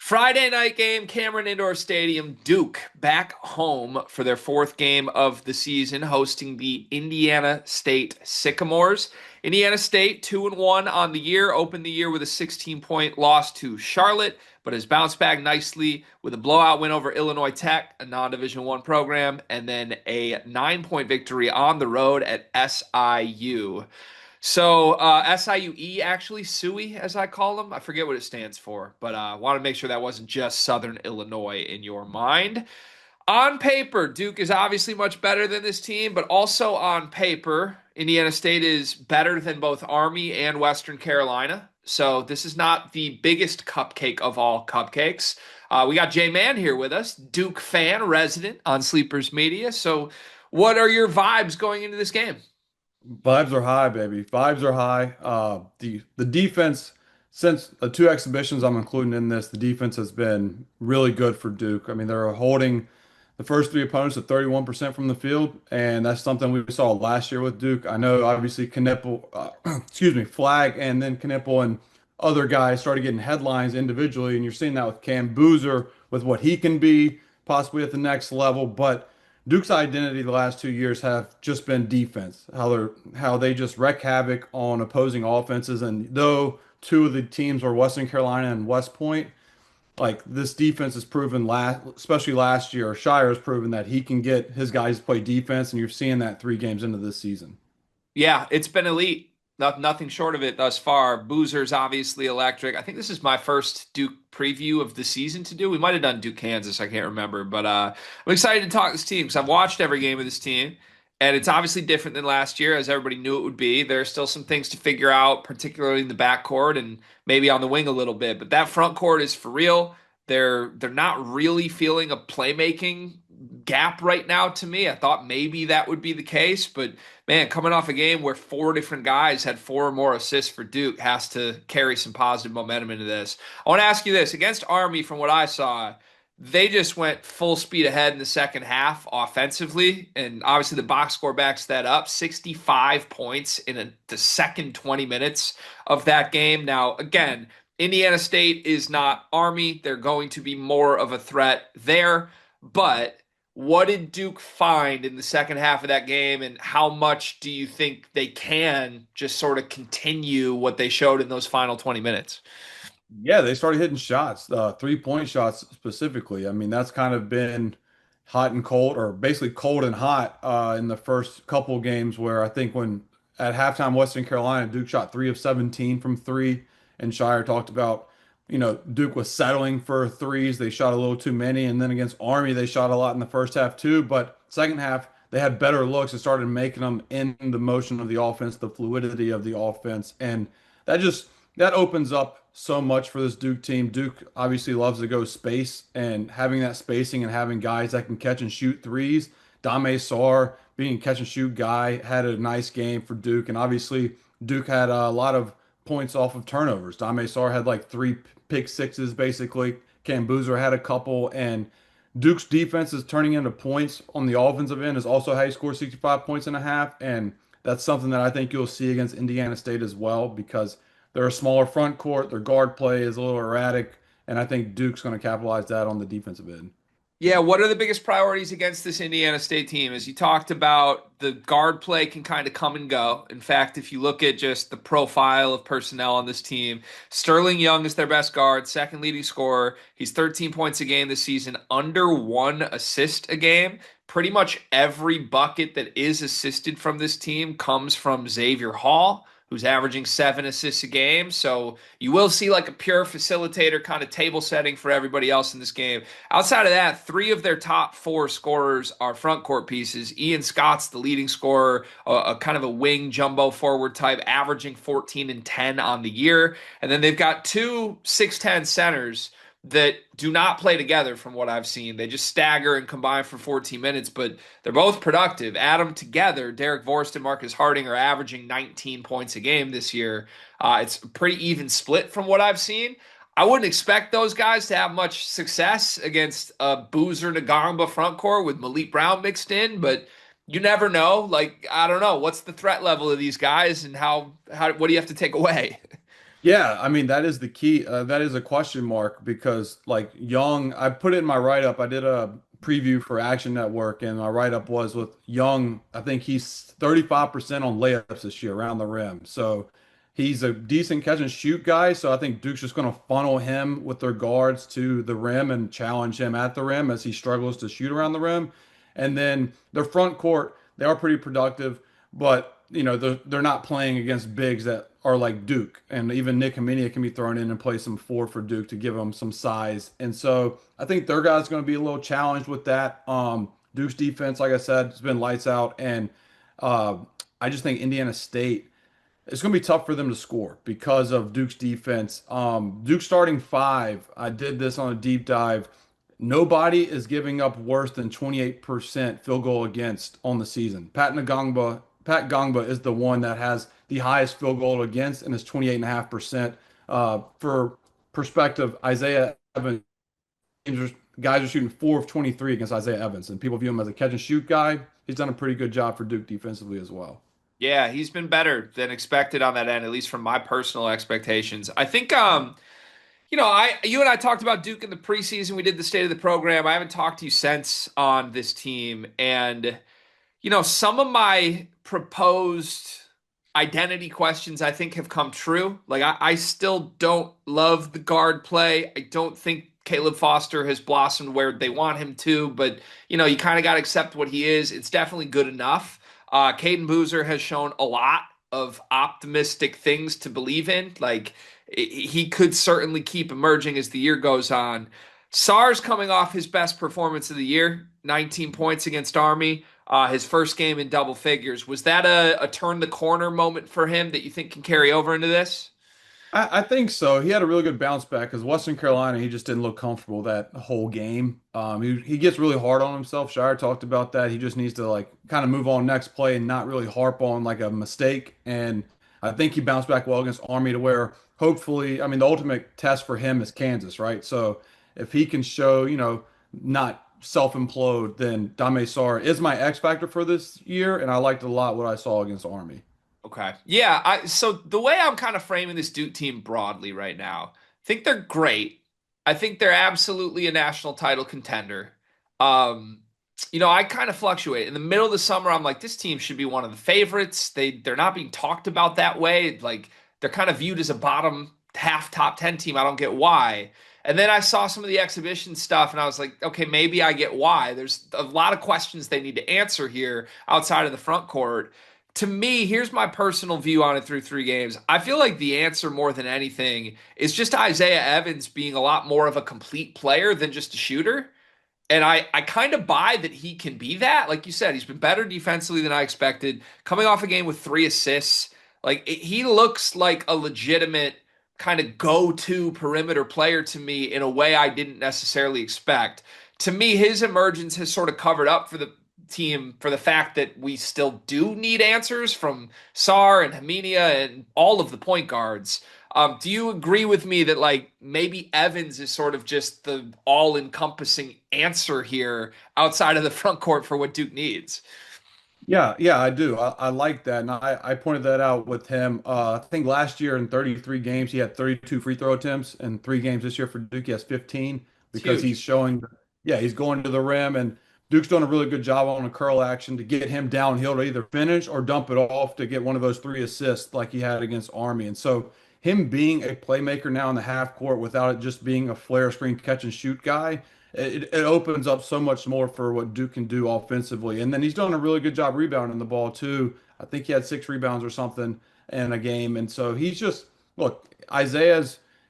Friday night game, Cameron Indoor Stadium. Duke back home for their fourth game of the season, hosting the Indiana State Sycamores. Indiana State 2-1 on the year, opened the year with a 16-point loss to Charlotte, but has bounced back nicely with a blowout win over Illinois Tech, a non-Division One program, and then a 9-point victory on the road at SIU. So SIUE, actually, SUI as I call them. I forget what it stands for, but I want to make sure that wasn't just Southern Illinois in your mind. On paper, Duke is obviously much better than this team, but also on paper, Indiana State is better than both Army and Western Carolina. So this is not the biggest cupcake of all cupcakes. We got Jay Mann here with us, Duke fan, resident on Sleepers Media. So what are your vibes going into this game? Vibes are high, baby. Vibes are high. The defense, since the two exhibitions I'm including in this, the defense has been really good for Duke. I mean, they're holding the first three opponents at 31% from the field, and that's something we saw last year with Duke. I know, obviously, Knipple, excuse me, Flag, and then Knipple and other guys started getting headlines individually, and you're seeing that with Cam Boozer with what he can be possibly at the next level, but. Duke's identity the last 2 years have just been defense. How they just wreak havoc on opposing offenses. And though two of the teams were Western Carolina and West Point, like this defense has proven especially last year, Shire has proven that he can get his guys to play defense, and you're seeing that 3 games into this season. Yeah, it's been elite. Nothing short of it thus far. Boozer's obviously electric. I think this is my first Duke preview of the season to do. We might have done Duke Kansas. I can't remember. But I'm excited to talk this team because I've watched every game of this team. And it's obviously different than last year, as everybody knew it would be. There are still some things to figure out, particularly in the backcourt and maybe on the wing a little bit. But that front court is for real. They're not really feeling a playmaking gap right now to me. I thought maybe that would be the case, but man, coming off a game where four different guys had four or more assists for Duke has to carry some positive momentum into this. I want to ask you this. Against Army, from what I saw, they just went full speed ahead in the second half offensively, and obviously the box score backs that up. 65 points in the second 20 minutes of that game. Now, again, Indiana State is not Army. They're going to be more of a threat there, but what did Duke find in the second half of that game, and how much do you think they can just sort of continue what they showed in those final 20 minutes? Yeah, they started hitting shots, 3-point shots specifically. I mean, that's kind of been hot and cold, or basically cold and hot in the first couple of games. Where I think when at halftime, Western Carolina, Duke shot 3 of 17 from three, and Shire talked about, Duke was settling for threes. They shot a little too many, and then against Army, they shot a lot in the first half too. But second half, they had better looks and started making them in the motion of the offense, the fluidity of the offense, and that just that opens up so much for this Duke team. Duke obviously loves to go space, and having that spacing and having guys that can catch and shoot threes. Dame Sarr being a catch and shoot guy had a nice game for Duke, and obviously Duke had a lot of points off of turnovers. Dame Sarr had like three pick sixes basically. Cam Boozer had a couple, and Duke's defense is turning into points on the offensive end. Is also how you score 65 points and a half, and that's something that I think you'll see against Indiana State as well because they're a smaller front court. Their guard play is a little erratic, and I think Duke's going to capitalize that on the defensive end. Yeah, what are the biggest priorities against this Indiana State team? As you talked about, the guard play can kind of come and go. In fact, if you look at just the profile of personnel on this team, Sterling Young is their best guard, second leading scorer. He's 13 points a game this season, under 1 assist a game. Pretty much every bucket that is assisted from this team comes from Xavier Hall, who's averaging 7 assists a game. So you will see like a pure facilitator kind of table setting for everybody else in this game. Outside of that, three of their top four scorers are front court pieces. Ian Scott's the leading scorer, a kind of a wing jumbo forward type, averaging 14 and 10 on the year. And then they've got two 6'10 centers that do not play together from what I've seen. They just stagger and combine for 14 minutes, but they're both productive. Add them together, Derek Vorst and Marcus Harding are averaging 19 points a game this year. It's a pretty even split from what I've seen. I wouldn't expect those guys to have much success against a Boozer Nagamba front court with Malik Brown mixed in, but you never know. Like, I don't know. What's the threat level of these guys, and how what do you have to take away? Yeah, I mean that is the key. That is a question mark because like Young, I put it in my write-up. I did a preview for Action Network, and my write-up was with Young. I think he's 35% on layups this year around the rim. So he's a decent catch and shoot guy. So I think Duke's just going to funnel him with their guards to the rim and challenge him at the rim as he struggles to shoot around the rim. And then their front court, they are pretty productive, but they're not playing against bigs that are like Duke, and even Nick Heminio can be thrown in and play some four for Duke to give them some size. And so I think their guy's going to be a little challenged with that. Duke's defense, like I said, has been lights out, and uh, I just think Indiana State, it's going to be tough for them to score because of Duke's defense. Duke starting five, I did this on a deep dive. Nobody is giving up worse than 28% field goal against on the season. Pat Gongba is the one that has the highest field goal against and is 28.5%. For perspective, Isaiah Evans, guys are shooting 4 of 23 against Isaiah Evans, and people view him as a catch and shoot guy. He's done a pretty good job for Duke defensively as well. Yeah, he's been better than expected on that end, at least from my personal expectations. I think you and I talked about Duke in the preseason. We did the state of the program. I haven't talked to you since on this team. And, some of my proposed identity questions I think have come true. Like I still don't love the guard play. I don't think Caleb Foster has blossomed where they want him to, but you kind of got to accept what he is. It's definitely good enough. Caden Boozer has shown a lot of optimistic things to believe in. Like he could certainly keep emerging as the year goes on. Sarr's coming off his best performance of the year, 19 points against Army, his first game in double figures. Was that a turn the corner moment for him that you think can carry over into this? I think so. He had a really good bounce back because Western Carolina, he just didn't look comfortable that whole game. He gets really hard on himself. Shire talked about that. He just needs to like kind of move on next play and not really harp on like a mistake. And I think he bounced back well against Army to where hopefully, I mean, the ultimate test for him is Kansas, right? So if he can show, not self-implode, then Dame Sarr is my X factor for this year, and I liked a lot what I saw against Army. Okay. Yeah, so the way I'm kind of framing this Duke team broadly right now, I think they're great. I think they're absolutely a national title contender. Um, I kind of fluctuate. In the middle of the summer, I'm like, this team should be one of the favorites. They're not being talked about that way. Like they're kind of viewed as a bottom half top 10 team. I don't get why. And then I saw some of the exhibition stuff and I was like, okay, maybe I get why. There's a lot of questions they need to answer here outside of the front court. To me, here's my personal view on it through 3 games. I feel like the answer more than anything is just Isaiah Evans being a lot more of a complete player than just a shooter. And I kind of buy that he can be that. Like you said, he's been better defensively than I expected. Coming off a game with 3 assists, he looks like a legitimate kind of go-to perimeter player to me in a way I didn't necessarily expect. To me, his emergence has sort of covered up for the team for the fact that we still do need answers from Sarr and Haminia and all of the point guards. Do you agree with me that like maybe Evans is sort of just the all-encompassing answer here outside of the front court for what Duke needs? Yeah, yeah, I do. I like that. And I pointed that out with him. I think last year in 33 games, he had 32 free throw attempts. And 3 games this year for Duke, he has 15 It's because huge. he's showing, yeah, he's going to the rim. And Duke's doing a really good job on a curl action to get him downhill to either finish or dump it off to get one of those 3 assists like he had against Army. And so him being a playmaker now in the half court without it just being a flare screen catch and shoot guy, it opens up so much more for what Duke can do offensively. And then he's done a really good job rebounding the ball too. I think he had 6 rebounds or something in a game. And so he's just, look,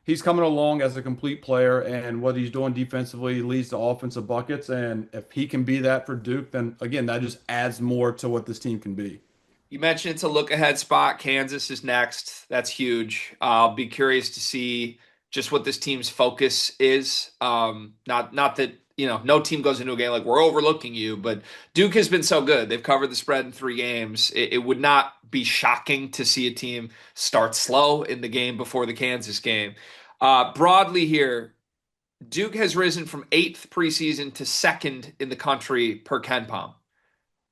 he's coming along as a complete player, and what he's doing defensively leads to offensive buckets. And if he can be that for Duke, then again, that just adds more to what this team can be. You mentioned it's a look ahead spot. Kansas is next. That's huge. I'll be curious to see just what this team's focus is. Not that no team goes into a game like we're overlooking you, but Duke has been so good. They've covered the spread in 3 games. It would not be shocking to see a team start slow in the game before the Kansas game. Broadly here, Duke has risen from eighth preseason to second in the country per KenPom.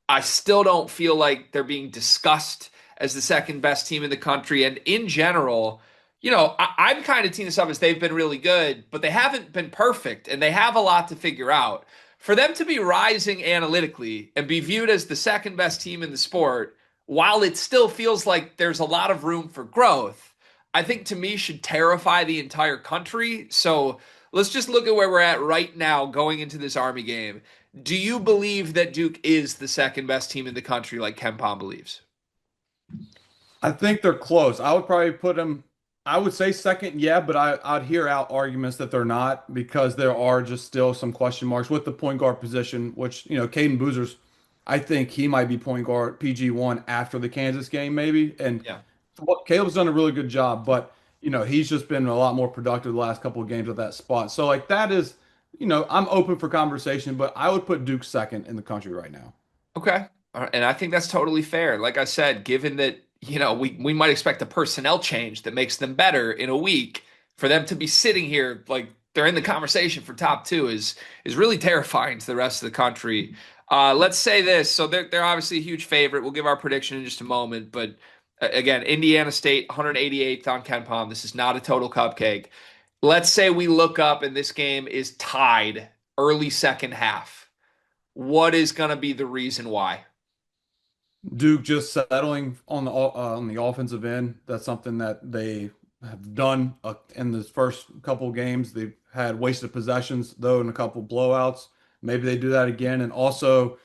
I still don't feel like they're being discussed as the second best team in the country. And in general, I'm kind of teeing this up as they've been really good, but they haven't been perfect, and they have a lot to figure out. For them to be rising analytically and be viewed as the second best team in the sport, while it still feels like there's a lot of room for growth, I think to me should terrify the entire country. So let's just look at where we're at right now going into this Army game. Do you believe that Duke is the second best team in the country, like Ken Pom believes? I think they're close. I would probably put them, I would say second, yeah, but I'd hear out arguments that they're not because there are just still some question marks with the point guard position, which, Caden Boozer's, I think he might be point guard PG1 after the Kansas game, maybe. And Yeah. Caleb's done a really good job, but, he's just been a lot more productive the last couple of games at that spot. So, like, that is, I'm open for conversation, but I would put Duke second in the country right now. Okay. And I think that's totally fair. Like I said, given that, we might expect a personnel change that makes them better in a week, for them to be sitting here like they're in the conversation for top two is really terrifying to the rest of the country. Let's say this. So they're obviously a huge favorite. We'll give our prediction in just a moment. But again, Indiana State, 188th on Ken Pom. This is not a total cupcake. Let's say we look up and this game is tied early second half. What is going to be the reason why? Duke just settling on the offensive end. That's something that they have done in the first couple of games. They've had wasted possessions though in a couple of blowouts. Maybe they do that again. And also,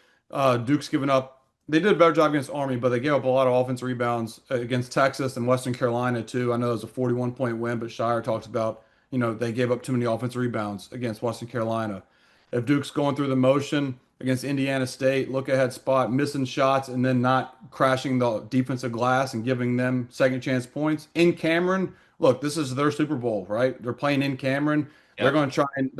Duke's given up. They did a better job against Army, but they gave up a lot of offensive rebounds against Texas and Western Carolina too. I know it was a 41-point win, but Shire talks about they gave up too many offensive rebounds against Western Carolina. If Duke's going through the motion against Indiana State, look ahead spot, missing shots, and then not crashing the defensive glass and giving them second chance points in Cameron. Look, this is their Super Bowl, right? They're playing in Cameron. They're Yep. going to try and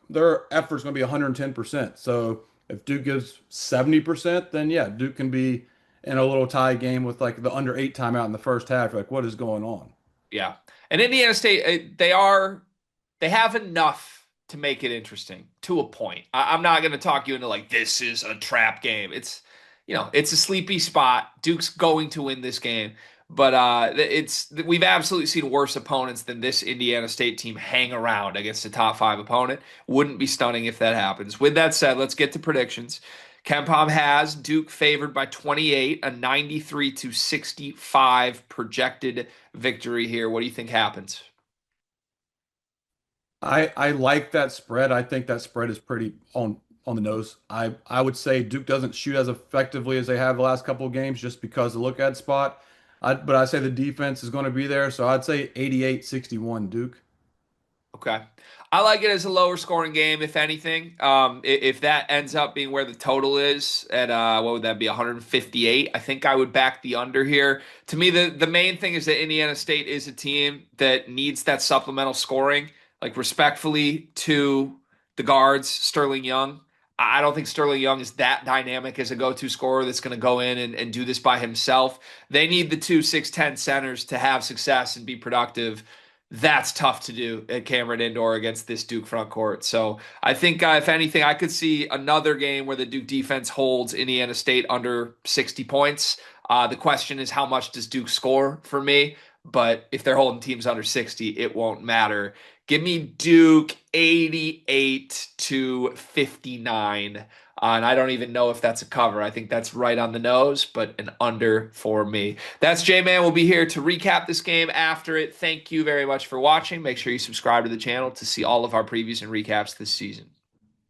their effort's going to be 110%. So if Duke gives 70%, then yeah, Duke can be in a little tie game with like the under eight timeout in the first half. Like, what is going on? Yeah. And Indiana State, they have enough to make it interesting to a point. I'm not going to talk you into like this is a trap game. It's a sleepy spot. Duke's going to win this game, but we've absolutely seen worse opponents than this Indiana State team hang around against a top five opponent. Wouldn't be stunning if that happens. With that said, let's get to predictions. Kempom has Duke favored by 28, a 93 to 65 projected victory here. What do you think happens? I like that spread. I think that spread is pretty on the nose. I would say Duke doesn't shoot as effectively as they have the last couple of games just because of the look at spot. But I say the defense is going to be there, so I'd say 88-61 Duke. Okay. I like it as a lower scoring game, if anything. If that ends up being where the total is at what would that be, 158? I think I would back the under here. To me, the main thing is that Indiana State is a team that needs that supplemental scoring, like respectfully to the guards, Sterling Young. I don't think Sterling Young is that dynamic as a go-to scorer that's going to go in and do this by himself. They need the two 6'10 centers to have success and be productive. That's tough to do at Cameron Indoor against this Duke front court. So I think, if anything, I could see another game where the Duke defense holds Indiana State under 60 points. The question is, how much does Duke score for me? But if they're holding teams under 60, it won't matter. Give me Duke 88 to 59. And I don't even know if that's a cover. I think that's right on the nose, but an under for me. That's J-Man. We'll be here to recap this game after it. Thank you very much for watching. Make sure you subscribe to the channel to see all of our previews and recaps this season.